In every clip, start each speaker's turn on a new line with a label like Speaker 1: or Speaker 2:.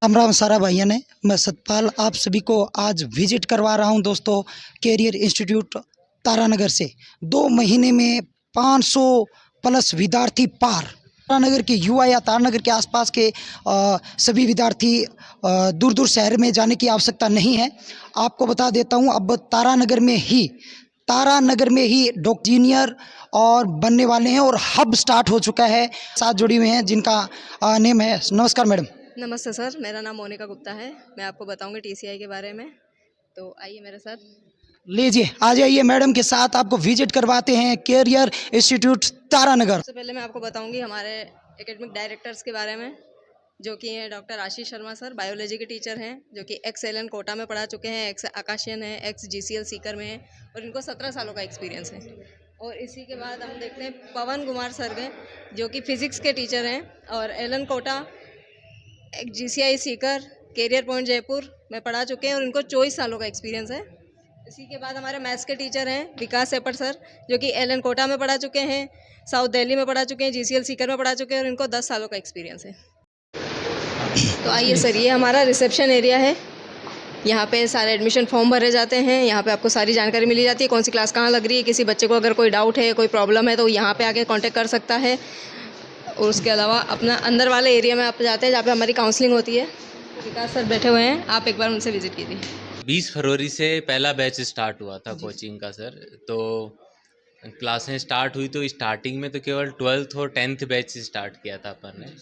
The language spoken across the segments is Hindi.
Speaker 1: राम राम सारा भाइयों ने। मैं सतपाल आप सभी को आज विजिट करवा रहा हूं दोस्तों कैरियर इंस्टीट्यूट तारानगर से। 2 महीने में 500 प्लस विद्यार्थी पार। तारानगर के युवा या तारानगर के आसपास के सभी विद्यार्थी दूर दूर शहर में जाने की आवश्यकता नहीं है। आपको बता देता हूं, अब तारानगर में ही डॉक्टर इंजीनियर और बनने वाले हैं और हब स्टार्ट हो चुका है। साथ जुड़ी हुए हैं जिनका नेम है। नमस्कार मैडम।
Speaker 2: नमस्ते सर, मेरा नाम मोनिका गुप्ता है। मैं आपको बताऊंगी टीसीआई के बारे में, तो आइए मेरे साथ।
Speaker 1: लीजिए आ जाइए मैडम के साथ, आपको विजिट करवाते हैं कैरियर इंस्टीट्यूट तारानगर।
Speaker 2: सबसे पहले मैं आपको बताऊंगी हमारे एकेडमिक डायरेक्टर्स के बारे में, जो कि हैं doctor Ashish Sharma sir. Biology के टीचर हैं, जो कि एक्स एल एन कोटा में पढ़ा चुके हैं, एक्स आकाशियन है, एक्स जीसीएल सीकर में हैं, और इनको 17 सालों का एक्सपीरियंस है। और इसी के बाद हम देखते हैं पवन कुमार सर हैं, जो कि फिजिक्स के टीचर हैं, और एल एन कोटा, एक जीसीआई सीकर, कैरियर पॉइंट जयपुर में पढ़ा चुके हैं, और इनको 24 सालों का एक्सपीरियंस है। इसी के बाद हमारे मैथ्स के टीचर हैं विकास सेपट सर, जो कि एल एन कोटा में पढ़ा चुके हैं, साउथ दिल्ली में पढ़ा चुके हैं, जीसीएल सीकर में पढ़ा चुके हैं, और इनको 10 सालों का एक्सपीरियंस है। तो आइए सर, ये हमारा रिसेप्शन एरिया है। यहाँ पे सारे एडमिशन फॉर्म भरे जाते हैं। यहाँ पे आपको सारी जानकारी मिली जाती है, कौन सी क्लास कहाँ लग रही है। किसी बच्चे को अगर कोई डाउट है, कोई प्रॉब्लम है, तो यहाँ पे आके कांटेक्ट कर सकता है। और उसके अलावा अपना अंदर वाले एरिया में आप जाते हैं, जहाँ पे हमारी काउंसलिंग होती है। विकास सर बैठे हुए हैं, आप एक बार उनसे विजिट कीजिए।
Speaker 3: 20 फरवरी से पहला बैच स्टार्ट हुआ था कोचिंग का सर। तो क्लासें स्टार्ट हुई तो स्टार्टिंग में तो केवल 12th और 10th बैच स्टार्ट किया था अपन ने।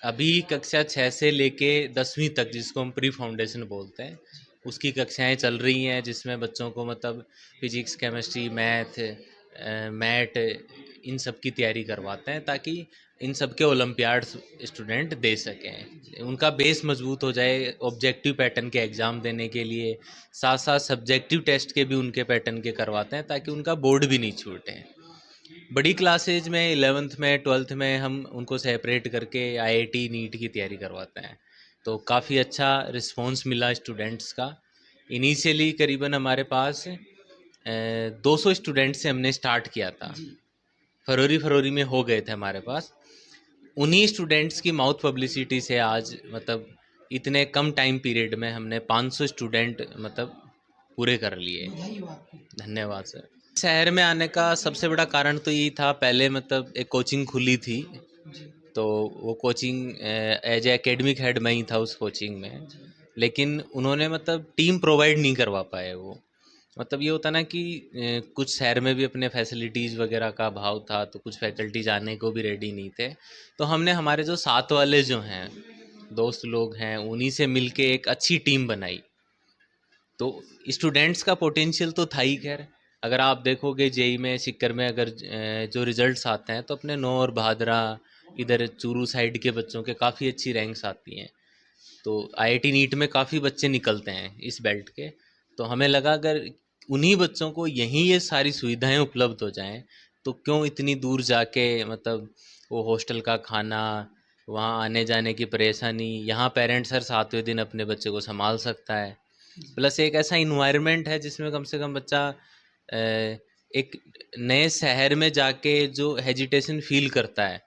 Speaker 3: अभी कक्षा 6 से लेके 10वीं तक, जिसको हम प्री फाउंडेशन बोलते हैं, उसकी कक्षाएं चल रही हैं, जिसमें बच्चों को मतलब फिजिक्स, केमिस्ट्री, मैथ इन सब की तैयारी करवाते हैं, ताकि इन सब के ओलंपियाड स्टूडेंट दे सकें, उनका बेस मजबूत हो जाए ऑब्जेक्टिव पैटर्न के एग्ज़ाम देने के लिए। साथ साथ सब्जेक्टिव टेस्ट के भी उनके पैटर्न के करवाते हैं, ताकि उनका बोर्ड भी नहीं छूटे। बड़ी क्लासेज में 11th में 12th में हम उनको सेपरेट करके आईआईटी नीट की तैयारी करवाते हैं। तो काफ़ी अच्छा रिस्पांस मिला स्टूडेंट्स का। इनिशियली करीबन हमारे पास 200 स्टूडेंट से हमने स्टार्ट किया था। फरवरी में हो गए थे हमारे पास। उन्हीं स्टूडेंट्स की माउथ पब्लिसिटी से आज मतलब इतने कम टाइम पीरियड में हमने 500 स्टूडेंट मतलब पूरे कर लिए। धन्यवाद सर। शहर में आने का सबसे बड़ा कारण तो यही था, पहले मतलब एक कोचिंग खुली थी, तो वो कोचिंग एज एकेडमिक हेड में ही था उस कोचिंग में, लेकिन उन्होंने मतलब टीम प्रोवाइड नहीं करवा पाए। वो मतलब ये होता ना कि कुछ शहर में भी अपने फैसिलिटीज़ वगैरह का अभाव था, तो कुछ फैकल्टी जाने को भी रेडी नहीं थे। तो हमने हमारे जो साथ वाले जो हैं दोस्त लोग हैं, उन्हीं से मिलके एक अच्छी टीम बनाई। तो स्टूडेंट्स का पोटेंशियल तो था ही। खैर, अगर आप देखोगे जेई में, सिक्कर में अगर जो रिजल्ट्स आते हैं, तो अपने नौर, भादरा, इधर चूरू साइड के बच्चों के काफ़ी अच्छी रैंक्स आती हैं। तो आईआईटी नीट में काफ़ी बच्चे निकलते हैं इस बेल्ट के। तो हमें लगा अगर उन्हीं बच्चों को यहीं ये सारी सुविधाएं उपलब्ध हो जाएं, तो क्यों इतनी दूर जाके मतलब वो हॉस्टल का खाना, वहाँ आने जाने की परेशानी, यहाँ पेरेंट्स हर 7वें दिन अपने बच्चे को संभाल सकता है। प्लस एक ऐसा इन्वायरमेंट है जिसमें कम से कम बच्चा एक नए शहर में जाके जो हेजिटेशन फील करता है,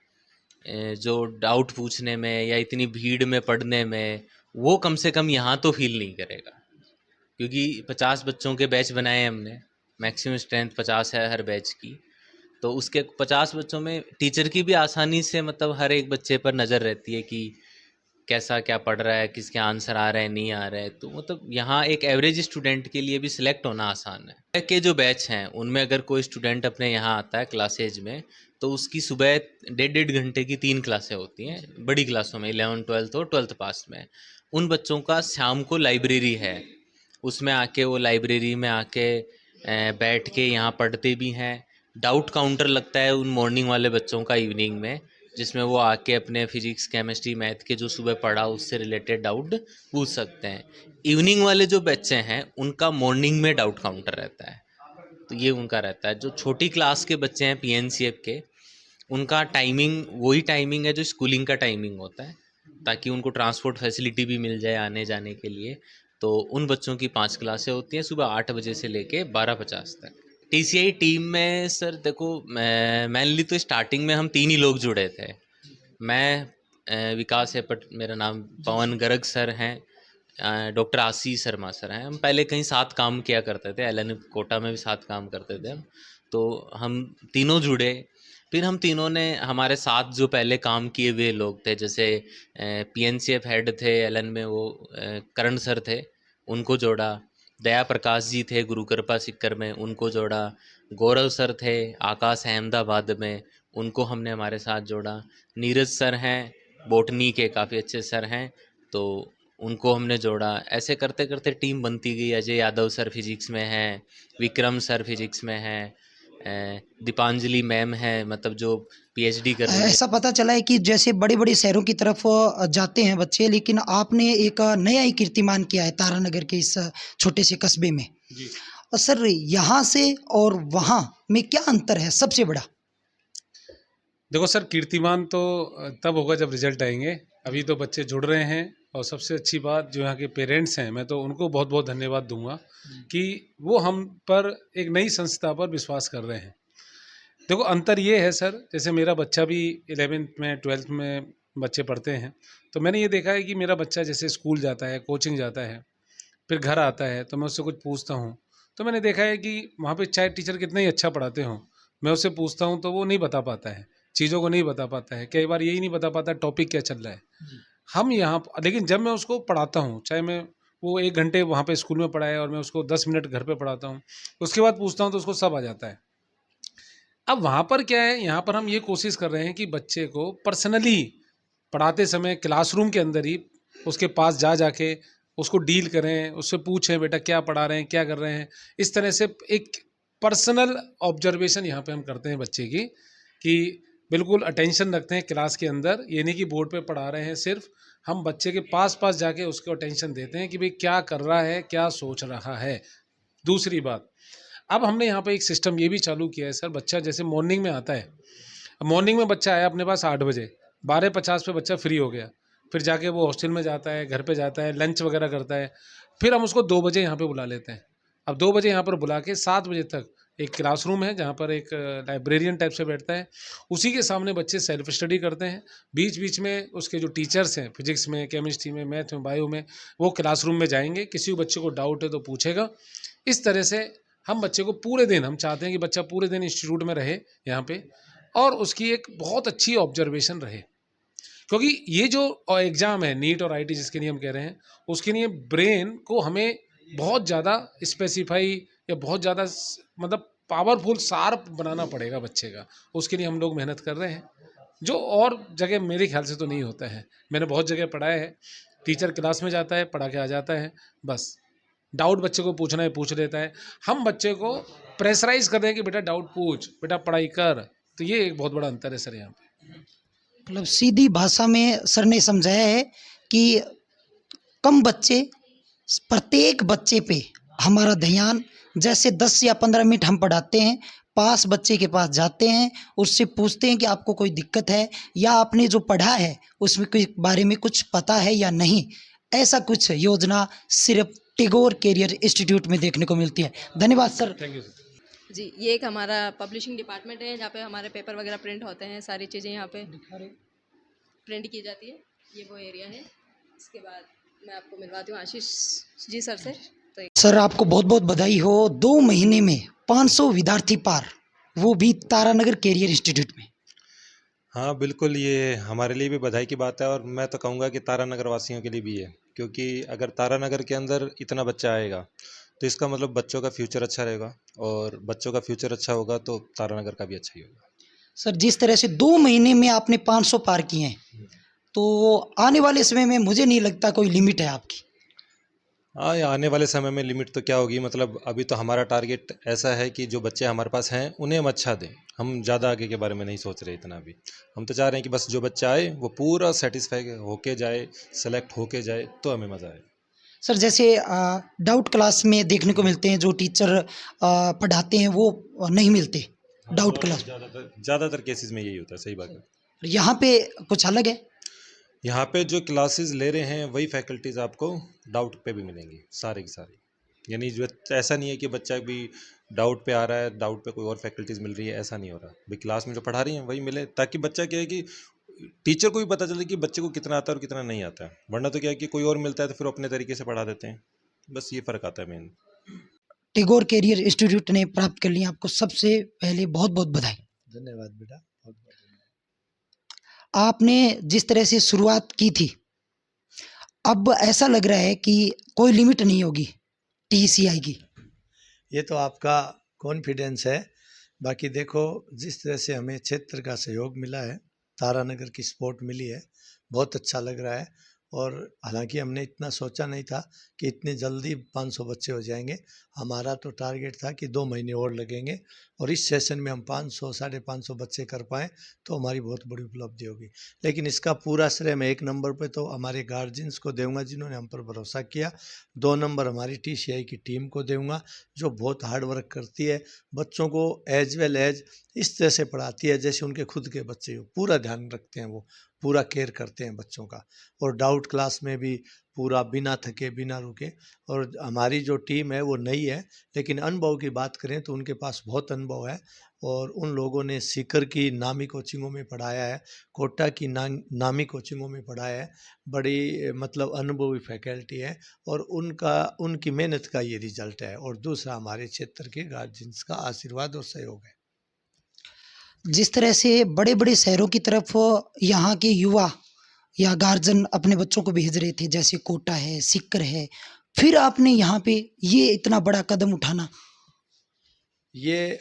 Speaker 3: जो डाउट पूछने में या इतनी भीड़ में पढ़ने में, वो कम से कम यहाँ तो फील नहीं करेगा। क्योंकि 50 बच्चों के बैच बनाए हैं हमने, मैक्सिमम स्ट्रेंथ 50 है हर बैच की। तो उसके 50 बच्चों में टीचर की भी आसानी से मतलब हर एक बच्चे पर नज़र रहती है कि कैसा क्या पढ़ रहा है, किसके आंसर आ रहे हैं, नहीं आ रहे हैं। तो मतलब यहाँ एक एवरेज स्टूडेंट के लिए भी सिलेक्ट होना आसान है। के जो बैच हैं उनमें अगर कोई स्टूडेंट अपने यहाँ आता है क्लासेज में, तो उसकी सुबह 1.5 घंटे की 3 क्लासें होती हैं बड़ी क्लासों में, 11th 12th और 12th पास में। उन बच्चों का शाम को लाइब्रेरी है, उसमें आके वो लाइब्रेरी में आके बैठ के यहाँ पढ़ते भी हैं। डाउट काउंटर लगता है उन मॉर्निंग वाले बच्चों का इवनिंग में, जिसमें वो आके अपने फिजिक्स, केमिस्ट्री, मैथ के जो सुबह पढ़ा उससे रिलेटेड डाउट पूछ सकते हैं। इवनिंग वाले जो बच्चे हैं उनका मॉर्निंग में डाउट काउंटर रहता है। तो ये उनका रहता है। जो छोटी क्लास के बच्चे हैं पीएनसीएफ के, उनका टाइमिंग वही टाइमिंग है जो स्कूलिंग का टाइमिंग होता है, ताकि उनको ट्रांसपोर्ट फैसिलिटी भी मिल जाए आने जाने के लिए। तो उन बच्चों की 5 क्लासें होती हैं सुबह 8 बजे से लेके 12:50 तक। टीसीआई टीम में सर देखो, मेनली तो स्टार्टिंग में हम 3 ही लोग जुड़े थे। मैं विकास है मेरा नाम, पवन गर्ग सर हैं, डॉक्टर आशीष शर्मा सर हैं। हम पहले कहीं साथ काम किया करते थे, एलन कोटा में भी साथ काम करते थे हम। तो हम तीनों जुड़े, फिर हम तीनों ने हमारे साथ जो पहले काम किए हुए लोग थे, जैसे पीएनसीएफ हेड थे एलन में, वो करण सर थे, उनको जोड़ा। दया प्रकाश जी थे गुरु कृपा सिक्कर में, उनको जोड़ा। गौरव सर थे आकाश अहमदाबाद में, उनको हमने हमारे साथ जोड़ा। नीरज सर हैं बॉटनी के, काफ़ी अच्छे सर हैं, तो उनको हमने जोड़ा। ऐसे करते करते टीम बनती गई। अजय यादव सर फिजिक्स में हैं, विक्रम सर फिजिक्स में हैं, दीपांजलि मैम है, मतलब जो पीएचडी कर रही है।
Speaker 1: ऐसा पता चला है कि जैसे बड़े बड़े शहरों की तरफ जाते हैं बच्चे, लेकिन आपने एक नया ही कीर्तिमान किया है तारानगर के इस छोटे से कस्बे में।
Speaker 4: जी।
Speaker 1: और सर यहाँ से और वहाँ में क्या अंतर है सबसे बड़ा?
Speaker 4: देखो सर, कीर्तिमान तो तब होगा जब रिजल्ट आएंगे। अभी तो बच्चे जुड़ रहे हैं, और सबसे अच्छी बात जो यहाँ के पेरेंट्स हैं, मैं तो उनको बहुत बहुत धन्यवाद दूंगा कि वो हम पर एक नई संस्था पर विश्वास कर रहे हैं। देखो अंतर ये है सर, जैसे मेरा बच्चा भी 11th में 12th में बच्चे पढ़ते हैं, तो मैंने ये देखा है कि मेरा बच्चा जैसे स्कूल जाता है, कोचिंग जाता है, फिर घर आता है, तो मैं उससे कुछ पूछता हूँ, तो मैंने देखा है कि वहाँ पे चाहे टीचर कितना ही अच्छा पढ़ाते हों, मैं उससे पूछता हूँ तो वो नहीं बता पाता है, चीज़ों को नहीं बता पाता है, कई बार यही नहीं बता पाता टॉपिक क्या चल रहा है। हम यहाँ लेकिन जब मैं उसको पढ़ाता हूँ, चाहे मैं वो 1 घंटे वहाँ पे स्कूल में पढ़ाए और मैं उसको 10 मिनट घर पे पढ़ाता हूँ, उसके बाद पूछता हूँ तो उसको सब आ जाता है। अब वहाँ पर क्या है, यहाँ पर हम ये कोशिश कर रहे हैं कि बच्चे को पर्सनली पढ़ाते समय क्लासरूम के अंदर ही उसके पास जा जाके उसको डील करें, उससे पूछें बेटा क्या पढ़ा रहे हैं, क्या कर रहे हैं। इस तरह से एक पर्सनल ऑब्जर्वेशन यहाँ पे हम करते हैं बच्चे की, कि बिल्कुल अटेंशन रखते हैं क्लास के अंदर। ये नहीं कि बोर्ड पे पढ़ा रहे हैं सिर्फ, हम बच्चे के पास पास जाके उसको अटेंशन देते हैं कि भाई क्या कर रहा है, क्या सोच रहा है। दूसरी बात, अब हमने यहाँ पे एक सिस्टम ये भी चालू किया है सर, बच्चा जैसे मॉर्निंग में आता है, मॉर्निंग में बच्चा आया अपने पास 8 बजे, 12:50 पे बच्चा फ्री हो गया, फिर जाके वो हॉस्टल में जाता है, घर पे जाता है, लंच वगैरह करता है, फिर हम उसको 2 बजे यहाँ पे बुला लेते हैं। अब 2 बजे यहाँ पर बुला के 7 बजे तक एक क्लासरूम है जहाँ पर एक लाइब्रेरियन टाइप से बैठता है, उसी के सामने बच्चे सेल्फ स्टडी करते हैं। बीच बीच में उसके जो टीचर्स हैं फिजिक्स में, केमिस्ट्री में, मैथ में, बायो में, वो क्लासरूम में जाएंगे, किसी बच्चे को डाउट है तो पूछेगा। इस तरह से हम बच्चे को पूरे दिन, हम चाहते हैं कि बच्चा पूरे दिन इंस्टीट्यूट में रहे यहाँ पे, और उसकी एक बहुत अच्छी ऑब्जर्वेशन रहे। क्योंकि ये जो एग्ज़ाम है नीट और आईटी जिसके लिए हम कह रहे हैं, उसके लिए ब्रेन को हमें बहुत ज़्यादा स्पेसिफाई या बहुत ज़्यादा मतलब पावरफुल शार्प बनाना पड़ेगा बच्चे का। उसके लिए हम लोग मेहनत कर रहे हैं, जो और जगह मेरे ख्याल से तो नहीं होता है। मैंने बहुत जगह पढ़ाया है, टीचर क्लास में जाता है, पढ़ा के आ जाता है, बस डाउट बच्चे को पूछना है पूछ लेता है। हम बच्चे को प्रेशराइज कर रहे हैं कि बेटा डाउट पूछ, बेटा पढ़ाई कर। तो ये एक बहुत बड़ा अंतर है सर यहाँ पे।
Speaker 1: मतलब सीधी भाषा में सर ने समझाया है कि कम बच्चे, प्रत्येक बच्चे पे हमारा ध्यान, जैसे 10 या 15 मिनट हम पढ़ाते हैं, पास बच्चे के पास जाते हैं, उससे पूछते हैं कि आपको कोई दिक्कत है या आपने जो पढ़ा है उसमें कोई बारे में कुछ पता है या नहीं। ऐसा कुछ योजना सिर्फ टैगोर कैरियर इंस्टीट्यूट में देखने को मिलती है। धन्यवाद सर।
Speaker 4: Thank you sir.
Speaker 2: जी, ये एक हमारा पब्लिशिंग डिपार्टमेंट है जहाँ पे हमारे पेपर वगैरह प्रिंट होते हैं, सारी चीज़ें यहाँ पे प्रिंट की जाती है। ये वो एरिया है। इसके बाद मैं आपको मिलवाती हूँ आशीष जी सर से। तो
Speaker 1: सर आपको बहुत बहुत बधाई हो, 2 महीने में 500 विद्यार्थी पार, वो भी तारानगर कैरियर इंस्टीट्यूट में।
Speaker 5: हाँ बिल्कुल, ये हमारे लिए भी बधाई की बात है, और मैं तो कहूँगा कि तारानगर वासियों के लिए भी है, क्योंकि अगर तारानगर के अंदर इतना बच्चा आएगा तो इसका मतलब बच्चों का फ्यूचर अच्छा रहेगा, और बच्चों का फ्यूचर अच्छा होगा तो तारानगर का भी अच्छा ही होगा।
Speaker 1: सर जिस तरह से 2 महीने में आपने 500 पार किए हैं, तो आने वाले समय में मुझे नहीं लगता कोई लिमिट है आपकी।
Speaker 5: हाँ, ये आने वाले समय में लिमिट तो क्या होगी, मतलब अभी तो हमारा टारगेट ऐसा है कि जो बच्चे हमारे पास हैं उन्हें हम अच्छा दें। हम ज़्यादा आगे के बारे में नहीं सोच रहे इतना अभी। हम तो चाह रहे हैं कि बस जो बच्चा आए वो पूरा सेटिस्फाई होके जाए, सेलेक्ट होके जाए, तो हमें मज़ा आए।
Speaker 1: सर जैसे डाउट क्लास में देखने को मिलते हैं, जो टीचर पढ़ाते हैं वो नहीं मिलते डाउट क्लास।
Speaker 5: ज़्यादातर केसेस में यही होता है, सही बात है।
Speaker 1: यहाँ पे कुछ अलग है।
Speaker 5: यहाँ पे जो क्लासेस ले रहे हैं वही फैकल्टीज़ आपको डाउट पे भी मिलेंगी, सारे की सारी। यानी जो ऐसा नहीं है कि बच्चा भी डाउट पे आ रहा है, डाउट पे कोई और फैकल्टीज़ मिल रही है, ऐसा नहीं हो रहा। भाई क्लास में जो पढ़ा रही हैं वही मिले, ताकि बच्चा क्या है कि टीचर को भी पता चले कि बच्चे को कितना आता है और कितना नहीं आता है, वरना तो क्या है कि कोई और मिलता है तो फिर अपने तरीके से पढ़ा देते हैं, बस ये फ़र्क आता है मेन।
Speaker 1: टैगोर कैरियर इंस्टीट्यूट ने प्राप्त कर लिया, आपको सबसे पहले बहुत बहुत बधाई।
Speaker 6: धन्यवाद बेटा, बहुत बहुत धन्यवाद।
Speaker 1: आपने जिस तरह से शुरुआत की थी, अब ऐसा लग रहा है कि कोई लिमिट नहीं होगी TCI की।
Speaker 6: ये तो आपका कॉन्फिडेंस है। बाकी देखो, जिस तरह से हमें क्षेत्र का सहयोग मिला है, तारानगर की सपोर्ट मिली है, बहुत अच्छा लग रहा है। और हालांकि हमने इतना सोचा नहीं था कि इतनी जल्दी 500 बच्चे हो जाएंगे। हमारा तो टारगेट था कि 2 महीने और लगेंगे, और इस सेशन में हम 500 550 बच्चे कर पाएँ तो हमारी बहुत बड़ी उपलब्धि होगी। लेकिन इसका पूरा श्रेय मैं 1 नंबर पे तो हमारे गार्जियंस को दूंगा, जिन्होंने हम पर भरोसा किया। 2 नंबर हमारी TCI की टीम को दूंगा, जो बहुत हार्ड वर्क करती है, बच्चों को एज वेल एज इस तरह से पढ़ाती है जैसे उनके खुद के बच्चे हो। पूरा ध्यान रखते हैं, वो पूरा केयर करते हैं बच्चों का, और डाउट क्लास में भी पूरा बिना थके बिना रुके। और हमारी जो टीम है वो नई है, लेकिन अनुभव की बात करें तो उनके पास बहुत अनुभव है। और उन लोगों ने सीकर की नामी कोचिंगों में पढ़ाया है, कोटा की नामी कोचिंगों में पढ़ाया है। बड़ी मतलब अनुभवी फैकल्टी है, और उनकी मेहनत का ये रिजल्ट है। और दूसरा हमारे क्षेत्र के गार्जियंस का आशीर्वाद और सहयोग है।
Speaker 1: जिस तरह से बड़े बड़े शहरों की तरफ यहाँ के युवा या गार्जियन अपने बच्चों को भेज रहे थे, जैसे कोटा है, सीकर है, फिर आपने यहाँ पे ये इतना बड़ा कदम उठाना।
Speaker 6: ये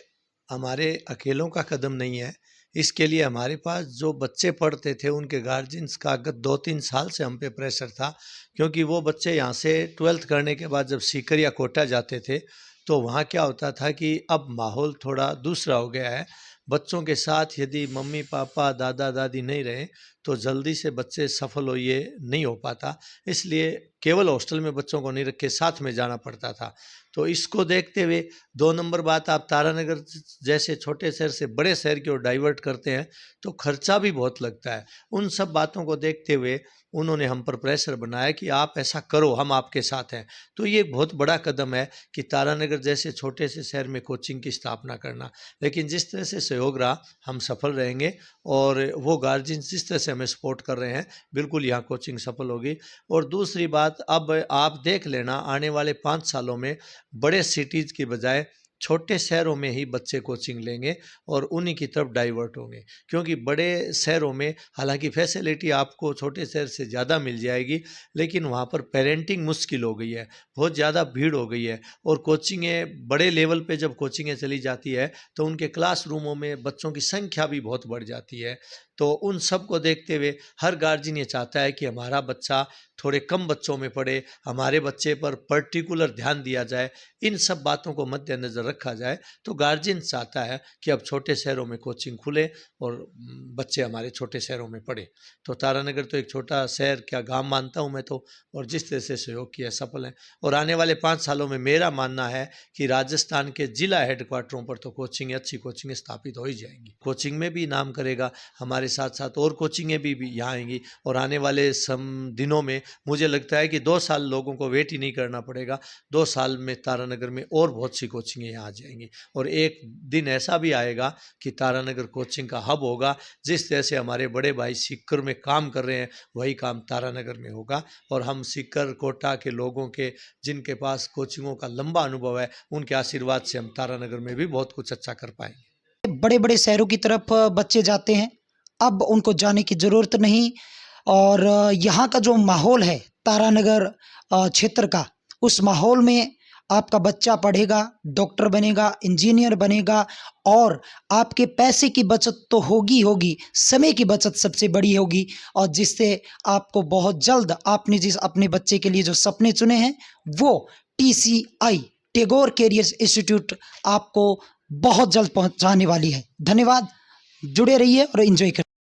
Speaker 6: हमारे अकेलों का कदम नहीं है। इसके लिए हमारे पास जो बच्चे पढ़ते थे उनके गार्जियंस का गत 2-3 साल से हम पे प्रेशर था, क्योंकि वो बच्चे यहाँ से 12th करने के बाद जब सीकर या कोटा जाते थे तो वहाँ क्या होता था कि अब माहौल थोड़ा दूसरा हो गया है। बच्चों के साथ यदि मम्मी पापा दादा दादी नहीं रहे तो जल्दी से बच्चे सफल हो ये नहीं हो पाता। इसलिए केवल हॉस्टल में बच्चों को नहीं रख के साथ में जाना पड़ता था। तो इसको देखते हुए 2 नंबर बात, आप तारानगर जैसे छोटे शहर से बड़े शहर की ओर डाइवर्ट करते हैं तो खर्चा भी बहुत लगता है। उन सब बातों को देखते हुए उन्होंने हम पर प्रेशर बनाया कि आप ऐसा करो, हम आपके साथ हैं। तो ये बहुत बड़ा कदम है कि तारानगर जैसे छोटे से शहर में कोचिंग की स्थापना करना। लेकिन जिस तरह से सहयोग रहा, हम सफल रहेंगे, और वो गार्जियन जिस तरह से हमें सपोर्ट कर रहे हैं, बिल्कुल यहाँ कोचिंग सफल होगी। और दूसरी बात, अब आप देख लेना आने वाले 5 सालों में बड़े सिटीज़ की बजाय छोटे शहरों में ही बच्चे कोचिंग लेंगे और उन्हीं की तरफ डाइवर्ट होंगे। क्योंकि बड़े शहरों में हालांकि फैसिलिटी आपको छोटे शहर से ज़्यादा मिल जाएगी, लेकिन वहाँ पर पेरेंटिंग मुश्किल हो गई है, बहुत ज़्यादा भीड़ हो गई है। और कोचिंगें बड़े लेवल पे जब कोचिंगें चली जाती है तो उनके क्लासरूमों में बच्चों की संख्या भी बहुत बढ़ जाती है। तो उन सब को देखते हुए हर गार्जियन ये चाहता है कि हमारा बच्चा थोड़े कम बच्चों में पढ़े, हमारे बच्चे पर पर्टिकुलर ध्यान दिया जाए। इन सब बातों को मद्देनज़र रखा जाए तो गार्जियन चाहता है कि अब छोटे शहरों में कोचिंग खुले और बच्चे हमारे छोटे शहरों में पढ़े। तो तारानगर तो एक छोटा शहर क्या गांव मानता हूं मैं तो, और जिस तरह से सहयोग किया सफल है। और आने वाले 5 सालों में मेरा मानना है कि राजस्थान के जिला हेडक्वार्टरों पर तो कोचिंग, अच्छी कोचिंगें स्थापित हो ही जाएंगी। कोचिंग में भी नाम करेगा, हमारे साथ साथ और कोचिंगें भी यहाँ आएंगी। और आने वाले दिनों में मुझे लगता है कि 2 साल लोगों को वेट ही नहीं करना पड़ेगा। 2 साल में तारानगर में और बहुत सी कोचिंगें यहाँ आ जाएंगी। और एक दिन ऐसा भी आएगा कि तारानगर कोचिंग का हब होगा। जिस तरह से हमारे बड़े भाई सीकर में काम कर रहे हैं, वही काम तारानगर में होगा। और हम सीकर कोटा के लोगों के जिनके पास कोचिंगों का लंबा अनुभव है, उनके आशीर्वाद से हम तारानगर में भी बहुत कुछ अच्छा कर पाएंगे।
Speaker 1: बड़े बड़े शहरों की तरफ बच्चे जाते हैं, अब उनको जाने की ज़रूरत नहीं। और यहाँ का जो माहौल है तारानगर क्षेत्र का, उस माहौल में आपका बच्चा पढ़ेगा, डॉक्टर बनेगा, इंजीनियर बनेगा, और आपके पैसे की बचत तो होगी होगी, समय की बचत सबसे बड़ी होगी। और जिससे आपको बहुत जल्द आपने जिस अपने बच्चे के लिए जो सपने चुने हैं वो TCI टैगोर कैरियर इंस्टीट्यूट आपको बहुत जल्द पहुंचाने वाली है। धन्यवाद, जुड़े रहिए और एंजॉय करिए।